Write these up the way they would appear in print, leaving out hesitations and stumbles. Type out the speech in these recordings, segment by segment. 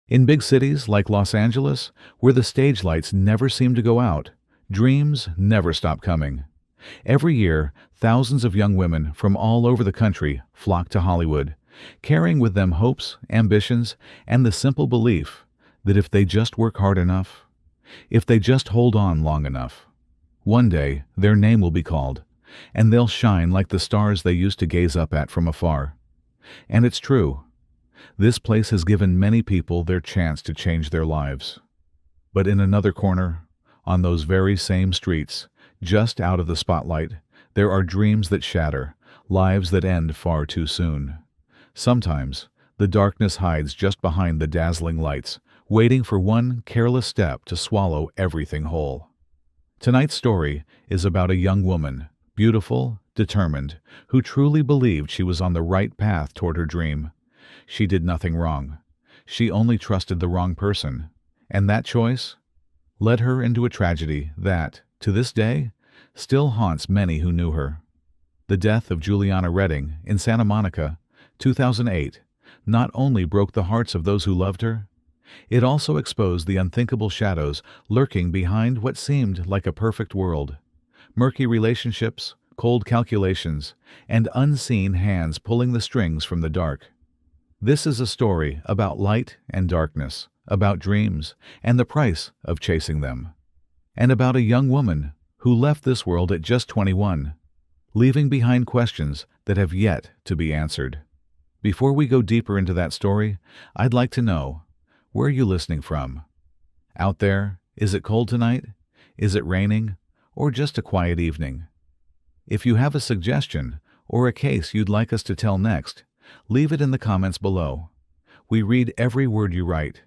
In big cities like Los Angeles, where the stage lights never seem to go out, dreams never stop coming. Every year, thousands of young women from all over the country flock to Hollywood, carrying with them hopes, ambitions, and the simple belief that if they just work hard enough, if they just hold on long enough, one day their name will be called, and they'll shine like the stars they used to gaze up at from afar. And it's true. This place has given many people their chance to change their lives. But in another corner, on those very same streets, just out of the spotlight, there are dreams that shatter, lives that end far too soon. Sometimes, the darkness hides just behind the dazzling lights, waiting for one careless step to swallow everything whole. Tonight's story is about a young woman, beautiful, determined, who truly believed she was on the right path toward her dream. She did nothing wrong. She only trusted the wrong person, and that choice led her into a tragedy that, to this day, still haunts many who knew her. The death of Juliana Redding in Santa Monica, 2008, not only broke the hearts of those who loved her, it also exposed the unthinkable shadows lurking behind what seemed like a perfect world. Murky relationships, cold calculations, and unseen hands pulling the strings from the dark. This is a story about light and darkness, about dreams and the price of chasing them, and about a young woman who left this world at just 21, leaving behind questions that have yet to be answered. Before we go deeper into that story, I'd like to know, where are you listening from? Out there, is it cold tonight? Is it raining? Or just a quiet evening? If you have a suggestion or a case you'd like us to tell next, leave it in the comments below. We read every word you write.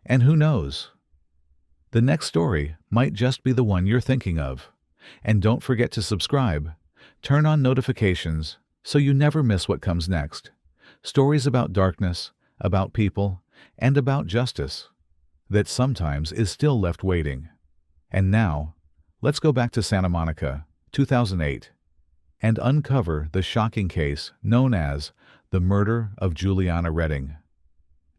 And who knows? The next story might just be the one you're thinking of. And don't forget to subscribe. Turn on notifications so you never miss what comes next. Stories about darkness, about people, and about justice that sometimes is still left waiting. And now, let's go back to Santa Monica, 2008, and uncover the shocking case known as the murder of Juliana Redding.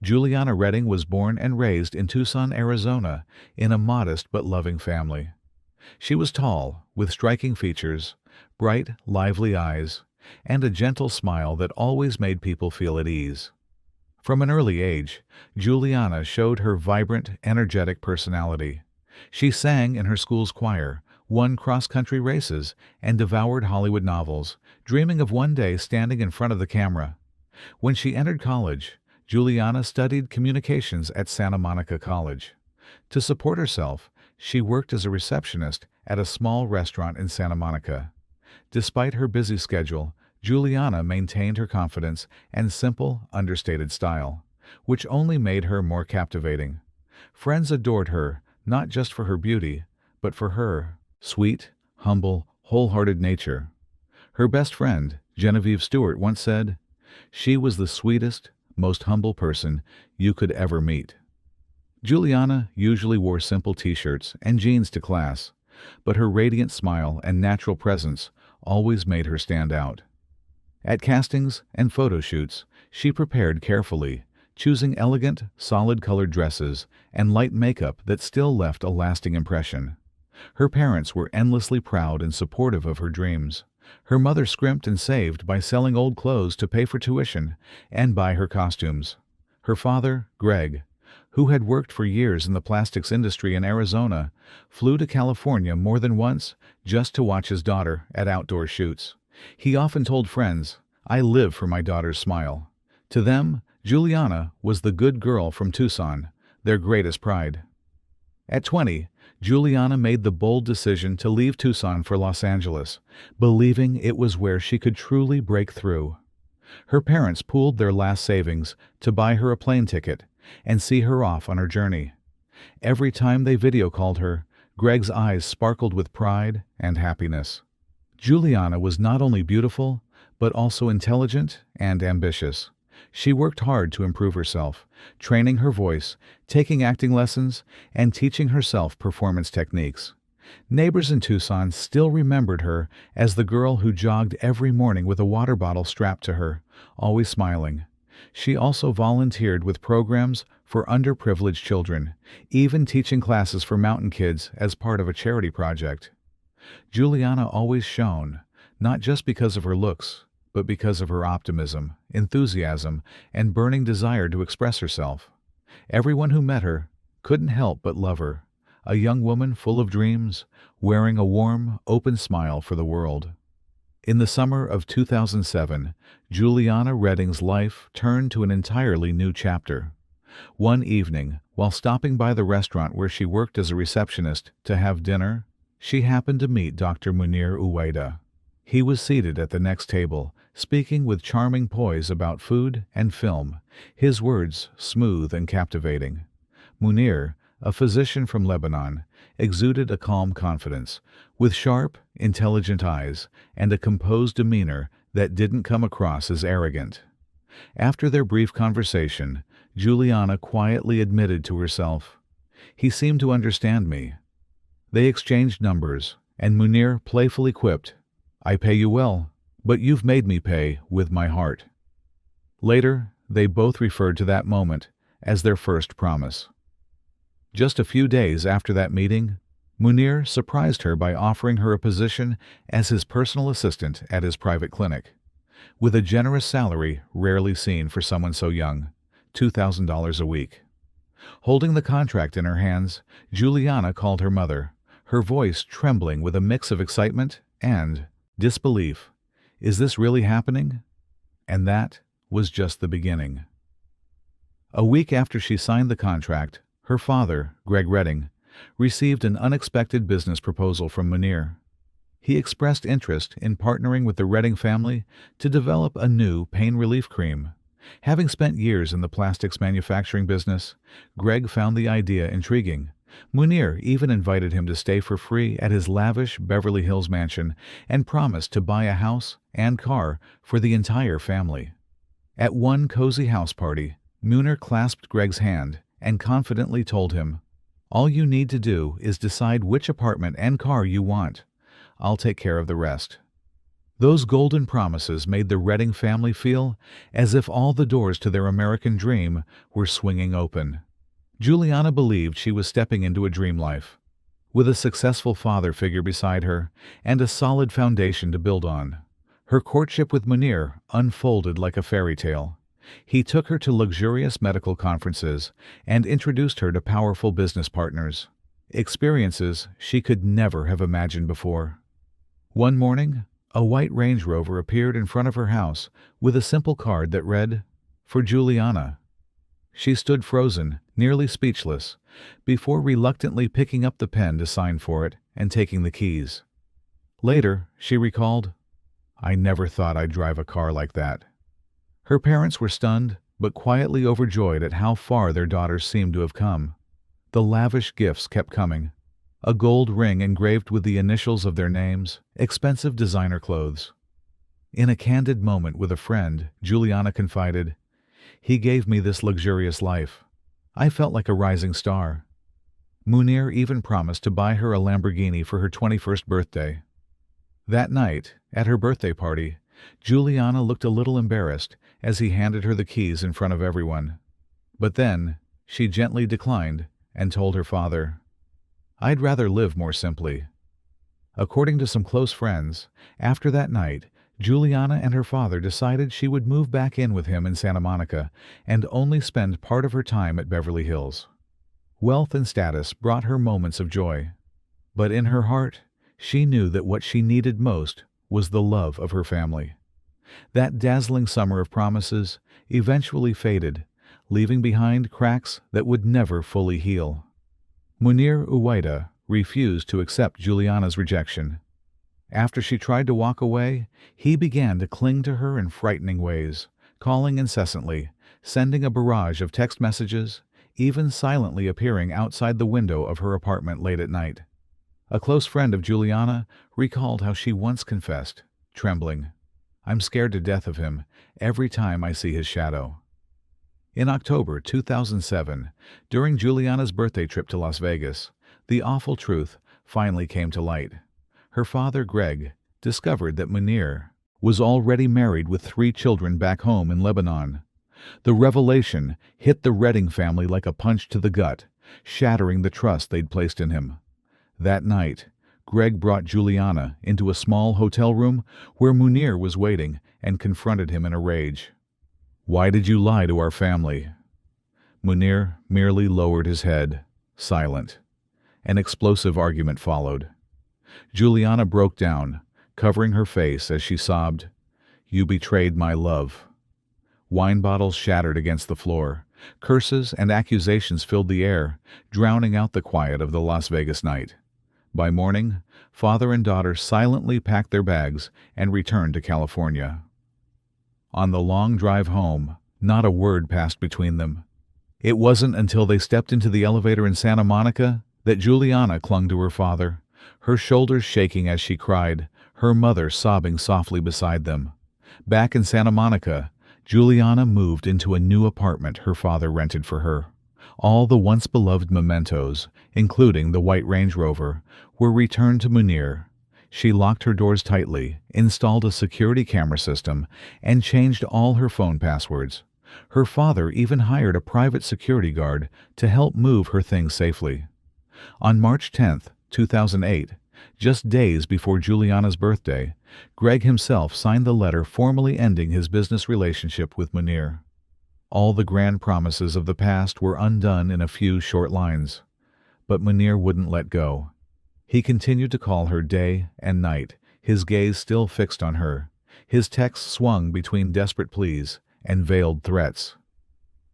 Juliana Redding was born and raised in Tucson, Arizona, in a modest but loving family. She was tall, with striking features, bright, lively eyes, and a gentle smile that always made people feel at ease. From an early age, Juliana showed her vibrant, energetic personality. She sang in her school's choir, won cross-country races, and devoured Hollywood novels, dreaming of one day standing in front of the camera. When she entered college, Juliana studied communications at Santa Monica College. To support herself, she worked as a receptionist at a small restaurant in Santa Monica. Despite her busy schedule, Juliana maintained her confidence and simple, understated style, which only made her more captivating. Friends adored her, not just for her beauty, but for her sweet, humble, wholehearted nature. Her best friend, Genevieve Stewart, once said, "She was the sweetest, most humble person you could ever meet." Juliana usually wore simple t-shirts and jeans to class, but her radiant smile and natural presence always made her stand out. At castings and photo shoots, she prepared carefully, choosing elegant, solid-colored dresses and light makeup that still left a lasting impression. Her parents were endlessly proud and supportive of her dreams. Her mother scrimped and saved by selling old clothes to pay for tuition and buy her costumes. Her father, Greg, who had worked for years in the plastics industry in Arizona, flew to California more than once just to watch his daughter at outdoor shoots. He often told friends, "I live for my daughter's smile." To them, Juliana was the good girl from Tucson, their greatest pride. At 20, Juliana made the bold decision to leave Tucson for Los Angeles, believing it was where she could truly break through. Her parents pooled their last savings to buy her a plane ticket and see her off on her journey. Every time they video called her, Greg's eyes sparkled with pride and happiness. Juliana was not only beautiful, but also intelligent and ambitious. She worked hard to improve herself, training her voice, taking acting lessons, and teaching herself performance techniques. Neighbors in Tucson still remembered her as the girl who jogged every morning with a water bottle strapped to her, always smiling. She also volunteered with programs for underprivileged children, even teaching classes for mountain kids as part of a charity project. Juliana always shone, not just because of her looks, but because of her optimism, enthusiasm, and burning desire to express herself. Everyone who met her couldn't help but love her, a young woman full of dreams, wearing a warm, open smile for the world. In the summer of 2007, Juliana Redding's life turned to an entirely new chapter. One evening, while stopping by the restaurant where she worked as a receptionist to have dinner, she happened to meet Dr. Munir Uwaida. He was seated at the next table, speaking with charming poise about food and film, his words smooth and captivating. Munir, a physician from Lebanon, exuded a calm confidence, with sharp, intelligent eyes and a composed demeanor that didn't come across as arrogant. After their brief conversation, Juliana quietly admitted to herself, "He seemed to understand me." They exchanged numbers, and Munir playfully quipped, "I pay you well, but you've made me pay with my heart." Later, they both referred to that moment as their first promise. Just a few days after that meeting, Munir surprised her by offering her a position as his personal assistant at his private clinic, with a generous salary rarely seen for someone so young, $2,000 a week. Holding the contract in her hands, Juliana called her mother, her voice trembling with a mix of excitement and disbelief. Is this really happening? And that was just the beginning. A week after she signed the contract, her father, Greg Redding, received an unexpected business proposal from Munir. He expressed interest in partnering with the Redding family to develop a new pain relief cream. Having spent years in the plastics manufacturing business, Greg found the idea intriguing. Munir even invited him to stay for free at his lavish Beverly Hills mansion and promised to buy a house and car for the entire family. At one cozy house party, Munir clasped Greg's hand and confidently told him, "All you need to do is decide which apartment and car you want. I'll take care of the rest." Those golden promises made the Redding family feel as if all the doors to their American dream were swinging open. Juliana believed she was stepping into a dream life, with a successful father figure beside her and a solid foundation to build on. Her courtship with Munir unfolded like a fairy tale. He took her to luxurious medical conferences and introduced her to powerful business partners, experiences she could never have imagined before. One morning, a white Range Rover appeared in front of her house with a simple card that read, "For Juliana." She stood frozen, nearly speechless, before reluctantly picking up the pen to sign for it and taking the keys. Later, she recalled, "I never thought I'd drive a car like that." Her parents were stunned, but quietly overjoyed at how far their daughters seemed to have come. The lavish gifts kept coming. A gold ring engraved with the initials of their names, expensive designer clothes. In a candid moment with a friend, Juliana confided, "He gave me this luxurious life. I felt like a rising star." Munir even promised to buy her a Lamborghini for her 21st birthday. That night, at her birthday party, Juliana looked a little embarrassed as he handed her the keys in front of everyone. But then, she gently declined and told her father, "I'd rather live more simply." According to some close friends, after that night, Juliana and her father decided she would move back in with him in Santa Monica and only spend part of her time at Beverly Hills. Wealth and status brought her moments of joy, but in her heart, she knew that what she needed most was the love of her family. That dazzling summer of promises eventually faded, leaving behind cracks that would never fully heal. Munir Uwaida refused to accept Juliana's rejection. After she tried to walk away, he began to cling to her in frightening ways, calling incessantly, sending a barrage of text messages, even silently appearing outside the window of her apartment late at night. A close friend of Juliana recalled how she once confessed, trembling, "I'm scared to death of him every time I see his shadow." In October 2007, during Juliana's birthday trip to Las Vegas, the awful truth finally came to light. Her father, Greg, discovered that Munir was already married with 3 children back home in Lebanon. The revelation hit the Redding family like a punch to the gut, shattering the trust they'd placed in him. That night, Greg brought Juliana into a small hotel room where Munir was waiting and confronted him in a rage. "Why did you lie to our family?" Munir merely lowered his head, silent. An explosive argument followed. Juliana broke down, covering her face as she sobbed, "You betrayed my love." Wine bottles shattered against the floor. Curses and accusations filled the air, drowning out the quiet of the Las Vegas night. By morning, father and daughter silently packed their bags and returned to California. On the long drive home, not a word passed between them. It wasn't until they stepped into the elevator in Santa Monica that Juliana clung to her father, her shoulders shaking as she cried, her mother sobbing softly beside them. Back in Santa Monica, Juliana moved into a new apartment her father rented for her. All the once beloved mementos, including the white Range Rover, were returned to Munir. She locked her doors tightly, installed a security camera system, and changed all her phone passwords. Her father even hired a private security guard to help move her things safely. On March 10, 2008, just days before Juliana's birthday, Greg himself signed the letter formally ending his business relationship with Munir. All the grand promises of the past were undone in a few short lines. But Munir wouldn't let go. He continued to call her day and night, his gaze still fixed on her. His texts swung between desperate pleas and veiled threats.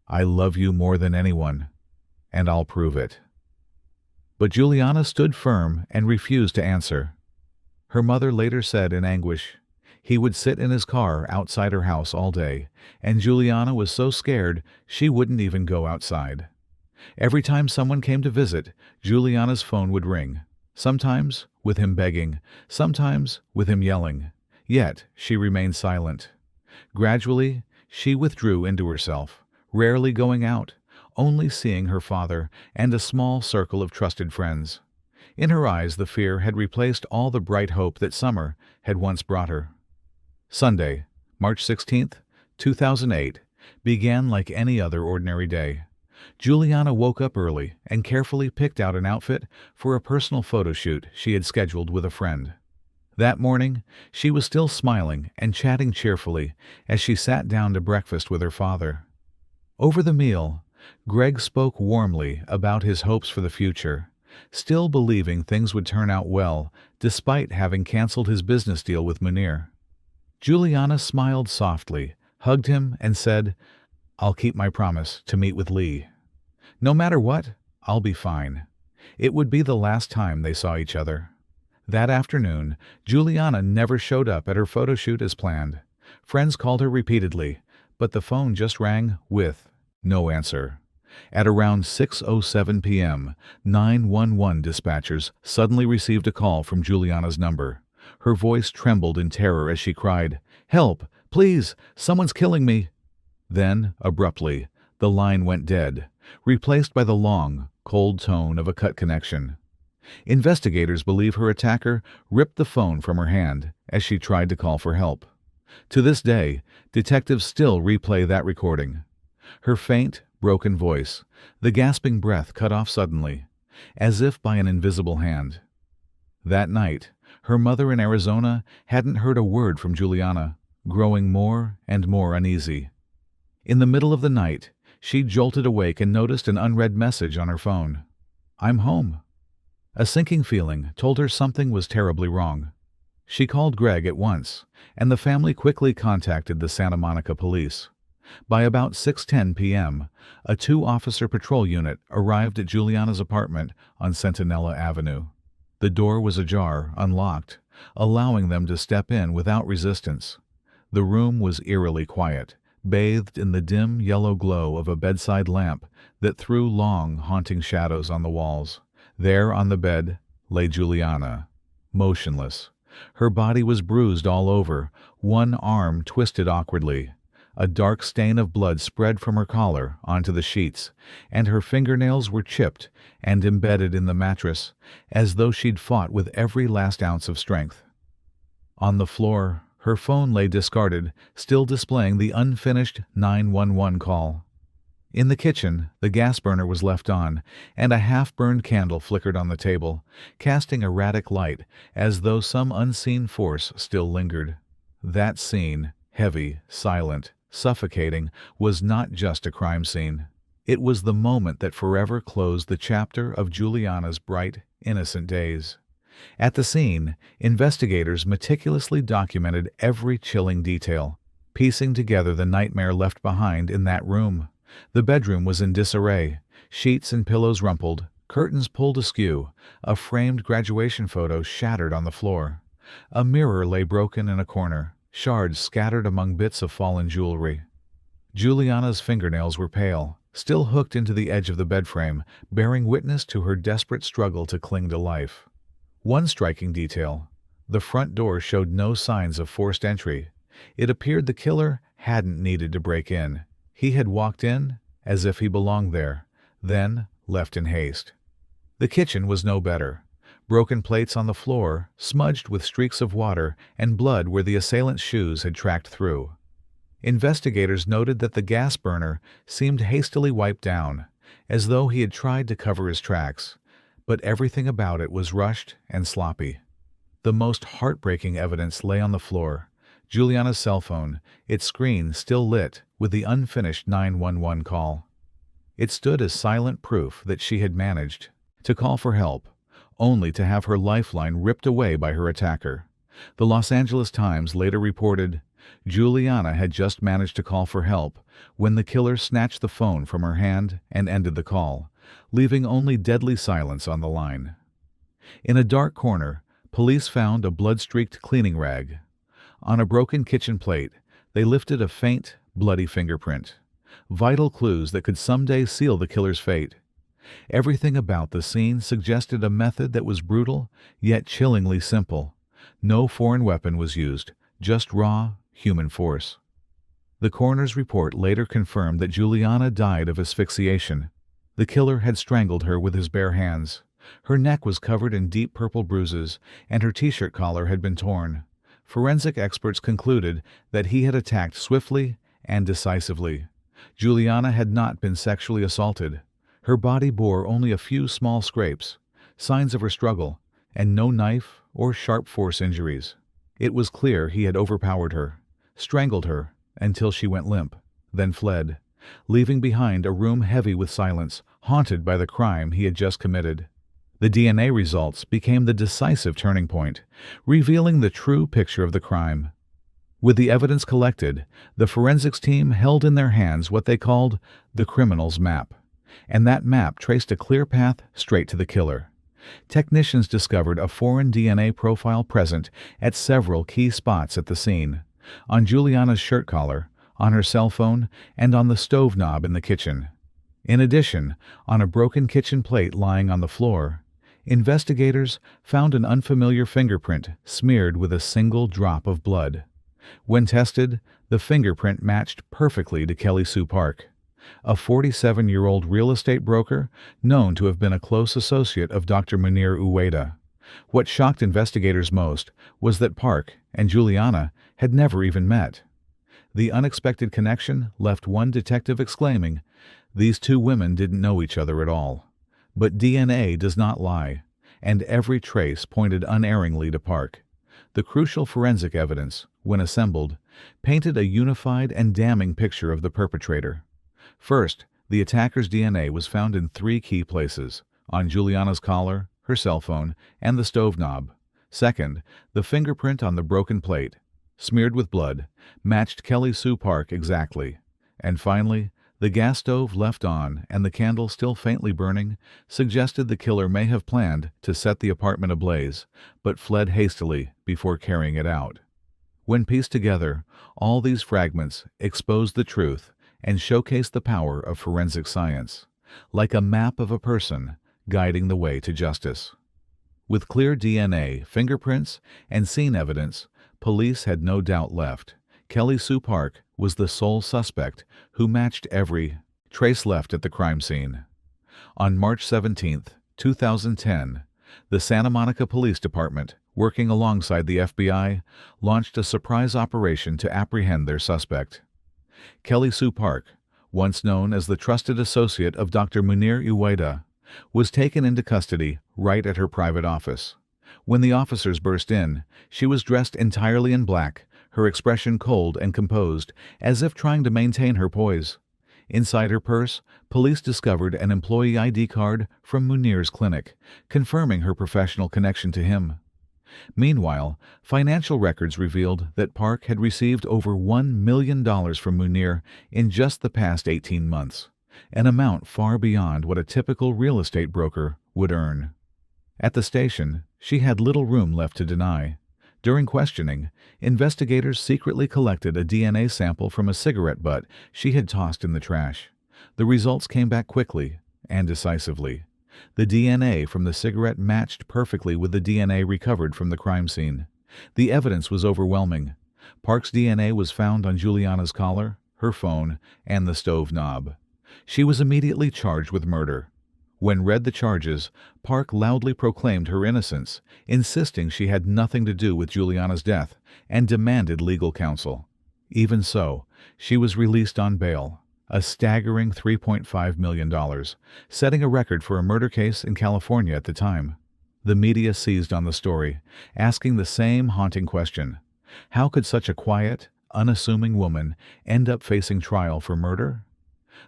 "I love you more than anyone, and I'll prove it." But Juliana stood firm and refused to answer. Her mother later said in anguish, he would sit in his car outside her house all day, and Juliana was so scared she wouldn't even go outside. Every time someone came to visit, Juliana's phone would ring, sometimes with him begging, sometimes with him yelling. Yet she remained silent. Gradually, she withdrew into herself, rarely going out, only seeing her father and a small circle of trusted friends. In her eyes, the fear had replaced all the bright hope that summer had once brought her. Sunday, March 16, 2008, began like any other ordinary day. Juliana woke up early and carefully picked out an outfit for a personal photo shoot she had scheduled with a friend. That morning, she was still smiling and chatting cheerfully as she sat down to breakfast with her father. Over the meal, Greg spoke warmly about his hopes for the future, still believing things would turn out well despite having canceled his business deal with Munir. Juliana smiled softly, hugged him, and said, "I'll keep my promise to meet with Lee. No matter what, I'll be fine." It would be the last time they saw each other. That afternoon, Juliana never showed up at her photo shoot as planned. Friends called her repeatedly, but the phone just rang with no answer. At around 6:07 p.m., 911 dispatchers suddenly received a call from Juliana's number. Her voice trembled in terror as she cried, "Help! Please! Someone's killing me!" Then, abruptly, the line went dead, replaced by the long, cold tone of a cut connection. Investigators believe her attacker ripped the phone from her hand as she tried to call for help. To this day, detectives still replay that recording. Her faint, broken voice, the gasping breath cut off suddenly, as if by an invisible hand. That night, her mother in Arizona hadn't heard a word from Juliana, growing more and more uneasy. In the middle of the night, she jolted awake and noticed an unread message on her phone. "I'm home." A sinking feeling told her something was terribly wrong. She called Greg at once, and the family quickly contacted the Santa Monica police. By about 6:10 p.m., a 2-officer patrol unit arrived at Juliana's apartment on Centinela Avenue. The door was ajar, unlocked, allowing them to step in without resistance. The room was eerily quiet, bathed in the dim yellow glow of a bedside lamp that threw long, haunting shadows on the walls. There on the bed lay Juliana, motionless. Her body was bruised all over, one arm twisted awkwardly. A dark stain of blood spread from her collar onto the sheets, and her fingernails were chipped and embedded in the mattress, as though she'd fought with every last ounce of strength. On the floor, Her phone lay discarded, still displaying the unfinished 911 call. In the kitchen, the gas burner was left on, and a half-burned candle flickered on the table, casting erratic light as though some unseen force still lingered. That scene, heavy, silent, suffocating, was not just a crime scene. It was the moment that forever closed the chapter of Juliana's bright, innocent days. At the scene, investigators meticulously documented every chilling detail, piecing together the nightmare left behind in that room. The bedroom was in disarray, sheets and pillows rumpled, curtains pulled askew, a framed graduation photo shattered on the floor. A mirror lay broken in a corner, shards scattered among bits of fallen jewelry. Juliana's fingernails were pale, still hooked into the edge of the bedframe, bearing witness to her desperate struggle to cling to life. One striking detail: the front door showed no signs of forced entry. It appeared the killer hadn't needed to break in. He had walked in as if he belonged there, then left in haste. The kitchen was no better. Broken plates on the floor, smudged with streaks of water and blood where the assailant's shoes had tracked through. Investigators noted that the gas burner seemed hastily wiped down, as though he had tried to cover his tracks, but everything about it was rushed and sloppy. The most heartbreaking evidence lay on the floor: Juliana's cell phone, its screen still lit with the unfinished 911 call. It stood as silent proof that she had managed to call for help, only to have her lifeline ripped away by her attacker. The Los Angeles Times later reported, Juliana had just managed to call for help when the killer snatched the phone from her hand and ended the call, leaving only deadly silence on the line. In a dark corner, police found a blood-streaked cleaning rag. On a broken kitchen plate, they lifted a faint, bloody fingerprint, vital clues that could someday seal the killer's fate. Everything about the scene suggested a method that was brutal, yet chillingly simple. No foreign weapon was used, just raw, human force. The coroner's report later confirmed that Juliana died of asphyxiation. The killer had strangled her with his bare hands. Her neck was covered in deep purple bruises, and her t-shirt collar had been torn. Forensic experts concluded that he had attacked swiftly and decisively. Juliana had not been sexually assaulted. Her body bore only a few small scrapes, signs of her struggle, and no knife or sharp force injuries. It was clear he had overpowered her, strangled her until she went limp, then fled, leaving behind a room heavy with silence, haunted by the crime he had just committed. The DNA results became the decisive turning point, revealing the true picture of the crime. With the evidence collected, the forensics team held in their hands what they called the criminal's map, and that map traced a clear path straight to the killer. Technicians discovered a foreign DNA profile present at several key spots at the scene: on Juliana's shirt collar, on her cell phone, and on the stove knob in the kitchen. In addition, on a broken kitchen plate lying on the floor, investigators found an unfamiliar fingerprint smeared with a single drop of blood. When tested, the fingerprint matched perfectly to Kelly Sue Park, a 47-year-old real estate broker known to have been a close associate of Dr. Munir Uweda. What shocked investigators most was that Park and Juliana had never even met. The unexpected connection left one detective exclaiming, "These two women didn't know each other at all." But DNA does not lie, and every trace pointed unerringly to Park. The crucial forensic evidence, when assembled, painted a unified and damning picture of the perpetrator. First, the attacker's DNA was found in three key places: on Juliana's collar, her cell phone, and the stove knob. Second, the fingerprint on the broken plate, smeared with blood, matched Kelly Sue Park exactly. And finally, the gas stove left on and the candle still faintly burning suggested the killer may have planned to set the apartment ablaze, but fled hastily before carrying it out. When pieced together, all these fragments exposed the truth and showcased the power of forensic science, like a map of a person guiding the way to justice. With clear DNA, fingerprints, and scene evidence, police had no doubt left. Kelly Sue Park was the sole suspect who matched every trace left at the crime scene. On March 17, 2010, the Santa Monica Police Department working alongside the FBI, launched a surprise operation to apprehend their suspect. Kelly Sue Park, once known as the trusted associate of Dr. Munir Uwaida, was taken into custody right at her private office. When the officers burst in, she was dressed entirely in black, her expression cold and composed, as if trying to maintain her poise. Inside her purse, police discovered an employee ID card from Munir's clinic, confirming her professional connection to him. Meanwhile, financial records revealed that Park had received over $1 million from Munir in just the past 18 months, an amount far beyond what a typical real estate broker would earn. At the station, she had little room left to deny. During questioning, investigators secretly collected a DNA sample from a cigarette butt she had tossed in the trash. The results came back quickly and decisively. The DNA from the cigarette matched perfectly with the DNA recovered from the crime scene. The evidence was overwhelming. Park's DNA was found on Juliana's collar, her phone, and the stove knob. She was immediately charged with murder. When read the charges, Park loudly proclaimed her innocence, insisting she had nothing to do with Juliana's death, and demanded legal counsel. Even so, she was released on bail, a staggering $3.5 million, setting a record for a murder case in California at the time. The media seized on the story, asking the same haunting question: how could such a quiet, unassuming woman end up facing trial for murder?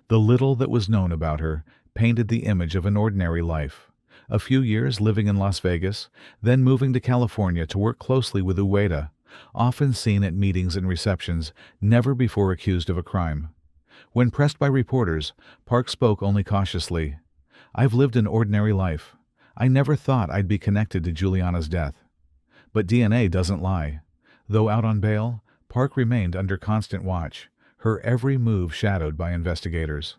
The little that was known about her painted the image of an ordinary life. A few years living in Las Vegas, then moving to California to work closely with Uwaida, often seen at meetings and receptions, never before accused of a crime. When pressed by reporters, Park spoke only cautiously. "I've lived an ordinary life. I never thought I'd be connected to Juliana's death." But DNA doesn't lie. Though out on bail, Park remained under constant watch, her every move shadowed by investigators.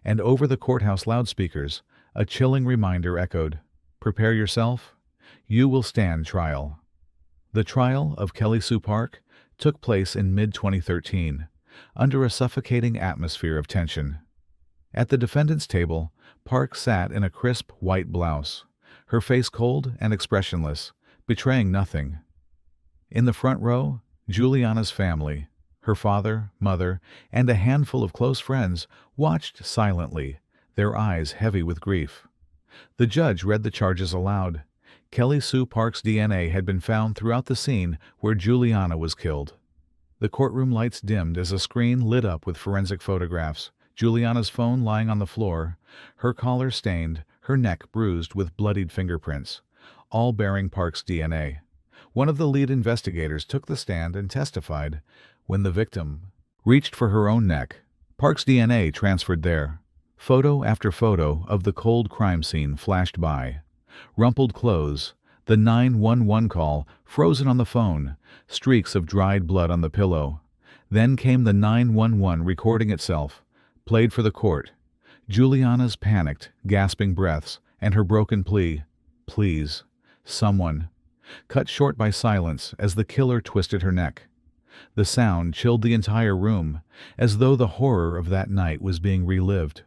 And over the courthouse loudspeakers, a chilling reminder echoed, "Prepare yourself. You will stand trial." The trial of Kelly Sue Park took place in mid-2013, under a suffocating atmosphere of tension. At the defendant's table, Park sat in a crisp white blouse, her face cold and expressionless, betraying nothing. In the front row, Juliana's family, her father, mother, and a handful of close friends, watched silently, their eyes heavy with grief. The judge read the charges aloud. Kelly Sue Park's DNA had been found throughout the scene where Juliana was killed. The courtroom lights dimmed as a screen lit up with forensic photographs, Juliana's phone lying on the floor, her collar stained, her neck bruised with bloodied fingerprints, all bearing Park's DNA. One of the lead investigators took the stand and testified. When the victim reached for her own neck, Park's DNA transferred there. Photo after photo of the cold crime scene flashed by. Rumpled clothes, the 911 call frozen on the phone, streaks of dried blood on the pillow. Then came the 911 recording itself, played for the court. Juliana's panicked, gasping breaths and her broken plea, "Please, someone," cut short by silence as the killer twisted her neck. The sound chilled the entire room, as though the horror of that night was being relived.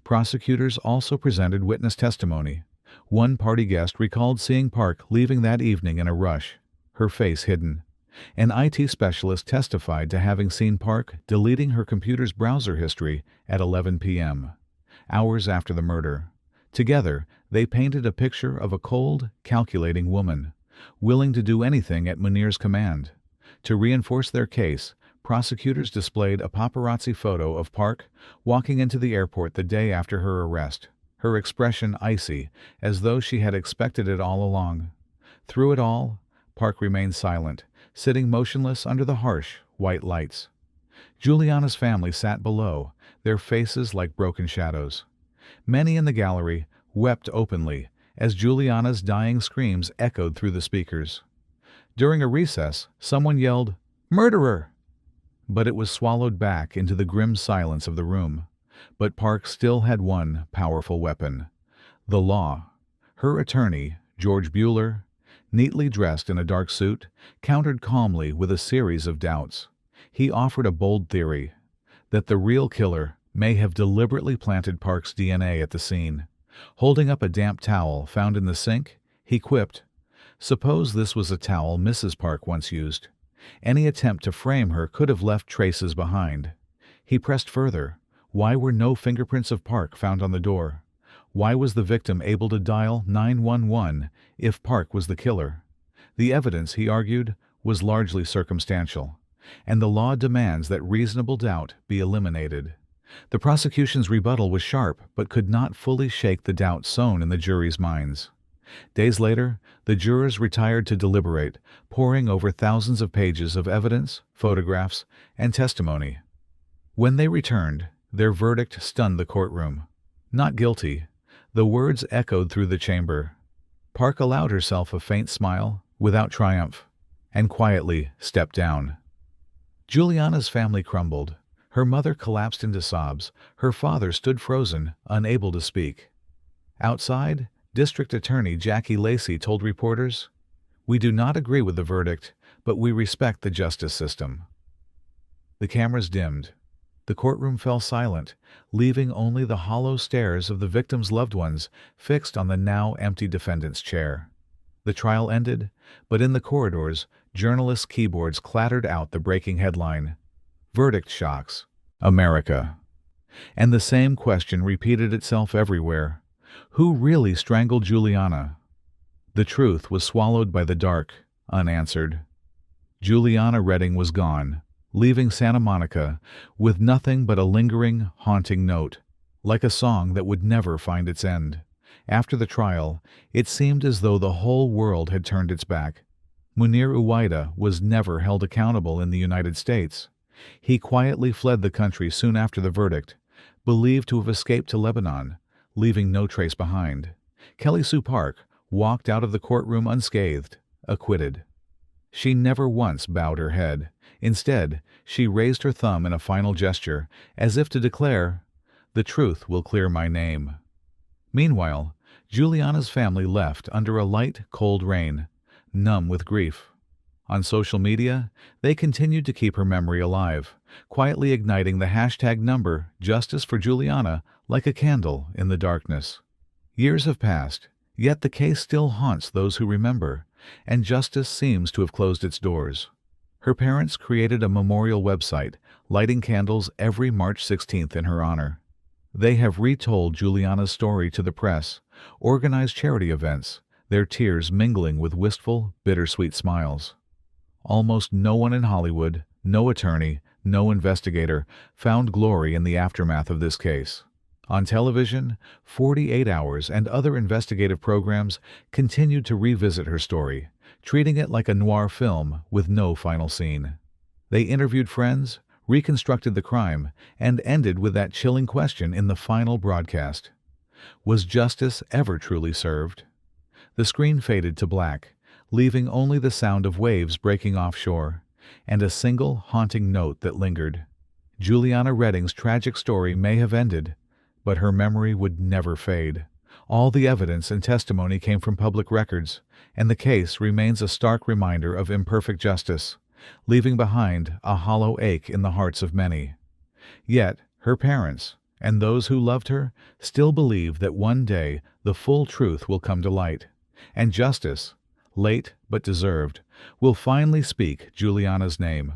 Prosecutors also presented witness testimony. One party guest recalled seeing Park leaving that evening in a rush, her face hidden. An IT specialist testified to having seen Park deleting her computer's browser history at 11 p.m., hours after the murder. Together, they painted a picture of a cold, calculating woman, willing to do anything at Munir's command. To reinforce their case, prosecutors displayed a paparazzi photo of Park walking into the airport the day after her arrest, her expression icy, as though she had expected it all along. Through it all, Park remained silent, sitting motionless under the harsh, white lights. Juliana's family sat below, their faces like broken shadows. Many in the gallery wept openly as Juliana's dying screams echoed through the speakers. During a recess, someone yelled, "Murderer!" But it was swallowed back into the grim silence of the room. But Park still had one powerful weapon: the law. Her attorney, George Bueller, neatly dressed in a dark suit, countered calmly with a series of doubts. He offered a bold theory, that the real killer may have deliberately planted Park's DNA at the scene. Holding up a damp towel found in the sink, he quipped, Suppose this was a towel Mrs. Park once used. Any attempt to frame her could have left traces behind. He pressed further. Why were no fingerprints of Park found on the door? Why was the victim able to dial 911 if Park was the killer? The evidence, he argued, was largely circumstantial, and the law demands that reasonable doubt be eliminated. The prosecution's rebuttal was sharp but could not fully shake the doubt sown in the jury's minds. Days later, the jurors retired to deliberate, poring over thousands of pages of evidence, photographs, and testimony. When they returned, their verdict stunned the courtroom. Not guilty. The words echoed through the chamber. Park allowed herself a faint smile, without triumph, and quietly stepped down. Juliana's family crumbled. Her mother collapsed into sobs. Her father stood frozen, unable to speak. Outside, District Attorney Jackie Lacey told reporters, "We do not agree with the verdict, but we respect the justice system." The cameras dimmed. The courtroom fell silent, leaving only the hollow stares of the victim's loved ones fixed on the now empty defendant's chair. The trial ended, but in the corridors, journalists' keyboards clattered out the breaking headline, "Verdict shocks America." And the same question repeated itself everywhere. Who really strangled Juliana? The truth was swallowed by the dark, unanswered. Juliana Redding was gone, leaving Santa Monica with nothing but a lingering, haunting note, like a song that would never find its end. After the trial, it seemed as though the whole world had turned its back. Munir Uwaida was never held accountable in the United States. He quietly fled the country soon after the verdict, believed to have escaped to Lebanon, leaving no trace behind. Kelly Sue Park walked out of the courtroom unscathed, acquitted. She never once bowed her head. Instead, she raised her thumb in a final gesture, as if to declare, "The truth will clear my name." Meanwhile, Juliana's family left under a light, cold rain, numb with grief. On social media, they continued to keep her memory alive, quietly igniting the hashtag number Justice for Juliana like a candle in the darkness. Years have passed, yet the case still haunts those who remember, and justice seems to have closed its doors. Her parents created a memorial website, lighting candles every March 16th in her honor. They have retold Juliana's story to the press, organized charity events, their tears mingling with wistful, bittersweet smiles. Almost no one in Hollywood, no attorney, no investigator, found glory in the aftermath of this case. On television, 48 Hours and other investigative programs continued to revisit her story, treating it like a noir film with no final scene. They interviewed friends, reconstructed the crime, and ended with that chilling question in the final broadcast. Was justice ever truly served? The screen faded to black, leaving only the sound of waves breaking offshore, and a single haunting note that lingered. Juliana Redding's tragic story may have ended, but her memory would never fade. All the evidence and testimony came from public records, and the case remains a stark reminder of imperfect justice, leaving behind a hollow ache in the hearts of many. Yet, her parents, and those who loved her, still believe that one day the full truth will come to light, and justice, late but deserved, will finally speak Juliana's name.